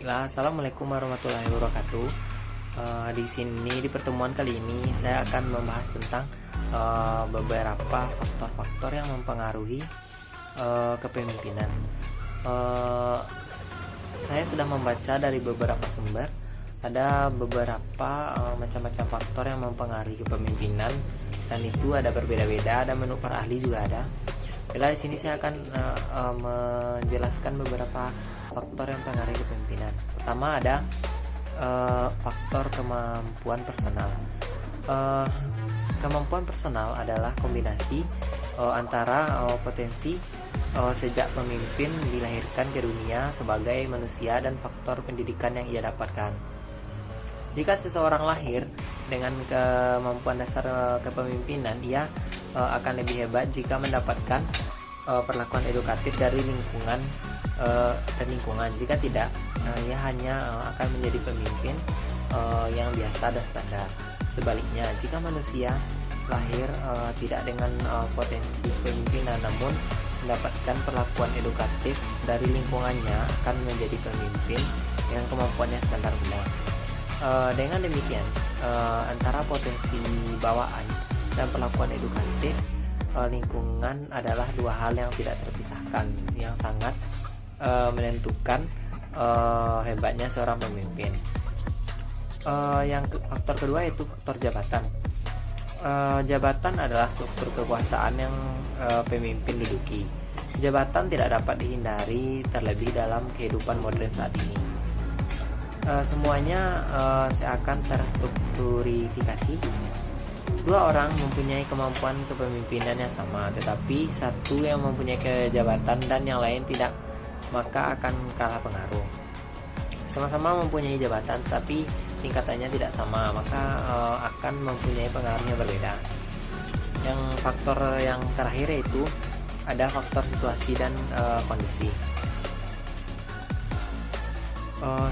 Baiklah, assalamualaikum warahmatullahi wabarakatuh. Di sini di pertemuan kali ini saya akan membahas tentang beberapa faktor-faktor yang mempengaruhi kepemimpinan. Saya sudah membaca dari beberapa sumber, ada beberapa macam-macam faktor yang mempengaruhi kepemimpinan, dan itu ada berbeda-beda. Ada menurut para ahli juga ada. Bila di sini saya akan menjelaskan beberapa faktor yang mempengaruhi kepemimpinan. Pertama ada faktor kemampuan personal. Kemampuan personal adalah kombinasi antara potensi sejak pemimpin dilahirkan ke dunia sebagai manusia dan faktor pendidikan yang ia dapatkan. Jika seseorang lahir dengan kemampuan dasar kepemimpinan, ia akan lebih hebat jika mendapatkan perlakuan edukatif dari lingkungan dan lingkungan. Jika tidak, ia hanya akan menjadi pemimpin yang biasa dan standar. Sebaliknya, jika manusia lahir tidak dengan potensi kepemimpinan namun mendapatkan perlakuan edukatif dari lingkungannya, akan menjadi pemimpin dengan kemampuannya standar rendah. Dengan demikian, antara potensi bawaan dan perlakuan edukatif lingkungan adalah dua hal yang tidak terpisahkan, yang sangat menentukan hebatnya seorang pemimpin. Faktor kedua yaitu faktor jabatan. Jabatan adalah struktur kekuasaan yang pemimpin duduki. Jabatan tidak dapat dihindari, terlebih dalam kehidupan modern saat ini. Semuanya seakan terstrukturifikasi. Dua orang mempunyai kemampuan kepemimpinan yang sama, tetapi satu yang mempunyai kejabatan dan yang lain tidak, maka akan kalah pengaruh. Sama-sama mempunyai jabatan, tapi tingkatannya tidak sama, maka akan mempunyai pengaruh yang berbeda. Yang faktor yang terakhir yaitu ada faktor situasi dan kondisi.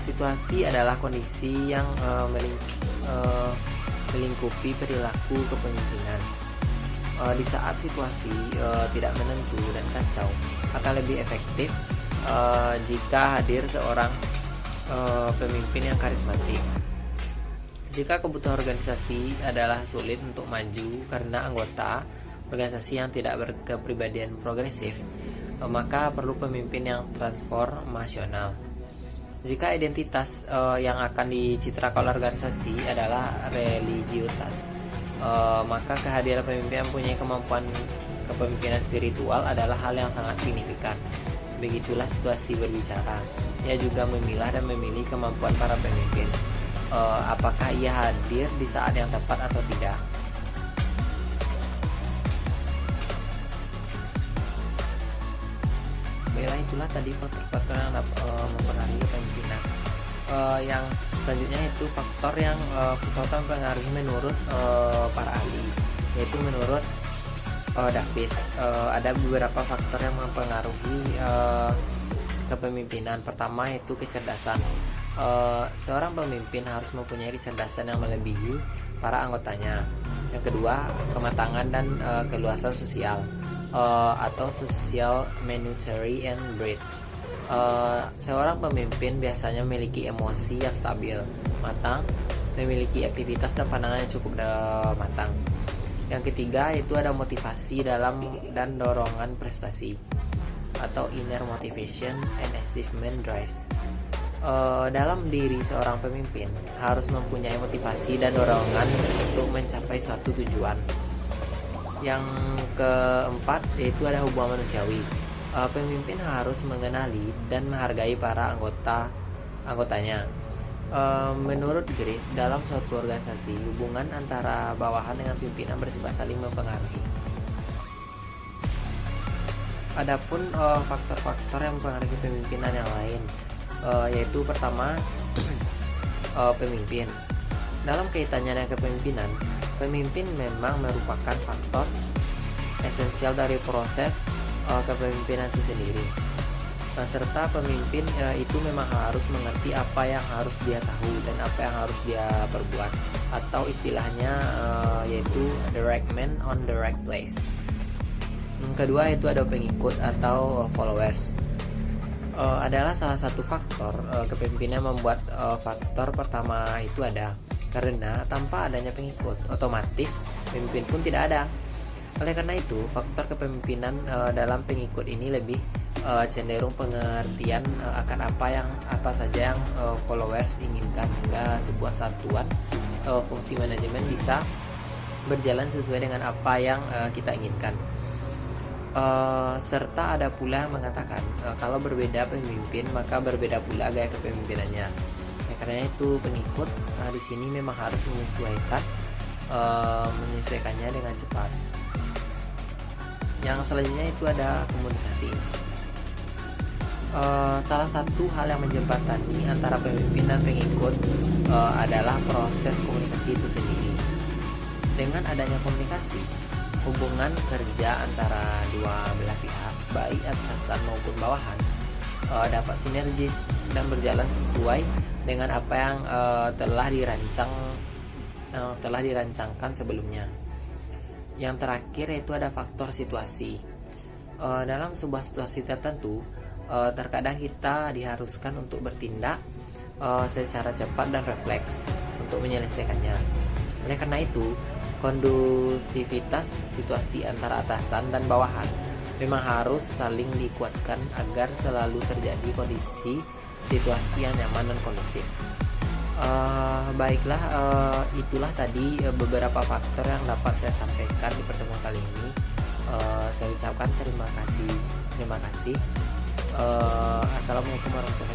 Situasi adalah kondisi yang melingkupi perilaku kepemimpinan. Di saat situasi tidak menentu dan kacau, akan lebih efektif jika hadir seorang pemimpin yang karismatik. Jika kebutuhan organisasi adalah sulit untuk maju karena anggota organisasi yang tidak berkepribadian progresif, maka perlu pemimpin yang transformasional. Jika identitas yang akan dicitrakan oleh organisasi adalah religiusitas, maka kehadiran pemimpin yang mempunyai kemampuan kepemimpinan spiritual adalah hal yang sangat signifikan. Begitulah situasi berbicara. Ia juga memilah dan memilih kemampuan para pemimpin. Apakah ia hadir di saat yang tepat atau tidak? Baiklah, itulah tadi faktor-faktor yang mempengaruhi kepemimpinan. Yang selanjutnya itu faktor yang mempengaruhi menurut para ahli, yaitu menurut Davis ada beberapa faktor yang mempengaruhi kepemimpinan. Pertama yaitu kecerdasan. Seorang pemimpin harus mempunyai kecerdasan yang melebihi para anggotanya. Yang kedua, kematangan dan keluasan sosial atau social maturity and bridge. Seorang pemimpin biasanya memiliki emosi yang stabil, matang, memiliki aktivitas dan pandangan yang cukup matang. Yang ketiga itu ada motivasi dan dorongan prestasi atau inner motivation and achievement drives. Dalam diri seorang pemimpin harus mempunyai motivasi dan dorongan untuk mencapai suatu tujuan. Yang keempat yaitu ada hubungan manusiawi. Pemimpin harus mengenali dan menghargai para anggotanya. Menurut Grace, dalam suatu organisasi, hubungan antara bawahan dengan pimpinan bersifat saling mempengaruhi. Adapun faktor-faktor yang mempengaruhi kepemimpinan yang lain, yaitu pertama pemimpin. Dalam kaitannya dengan kepemimpinan, pemimpin memang merupakan faktor esensial dari proses kepemimpinan itu sendiri. Serta pemimpin itu memang harus mengerti apa yang harus dia tahu dan apa yang harus dia perbuat, atau istilahnya yaitu the right man on the right place. Yang kedua itu ada pengikut atau followers. adalah salah satu faktor kepemimpinan membuat faktor pertama itu ada karena tanpa adanya pengikut otomatis pemimpin pun tidak ada. Oleh karena itu faktor kepemimpinan dalam pengikut ini lebih cenderung pengertian akan apa saja yang followers inginkan hingga sebuah satuan fungsi manajemen bisa berjalan sesuai dengan apa yang kita inginkan. Serta ada pula yang mengatakan kalau berbeda pemimpin maka berbeda pula gaya kepemimpinannya. Karena itu pengikut di sini memang harus menyesuaikannya dengan cepat. Yang selanjutnya itu ada komunikasi. Salah satu hal yang menjembatani antara pemimpin dan pengikut adalah proses komunikasi itu sendiri. Dengan adanya komunikasi, hubungan kerja antara dua belah pihak, baik atasan maupun bawahan, dapat sinergis dan berjalan sesuai dengan apa yang telah dirancangkan sebelumnya. Yang terakhir yaitu ada faktor situasi. Dalam sebuah situasi tertentu, terkadang kita diharuskan untuk bertindak secara cepat dan refleks untuk menyelesaikannya. Oleh karena itu, kondusivitas situasi antara atasan dan bawahan memang harus saling dikuatkan agar selalu terjadi kondisi situasi yang nyaman dan kondusif. Baiklah, itulah tadi beberapa faktor yang dapat saya sampaikan di pertemuan kali ini. Saya ucapkan terima kasih. Assalamualaikum warahmatullahi wabarakatuh.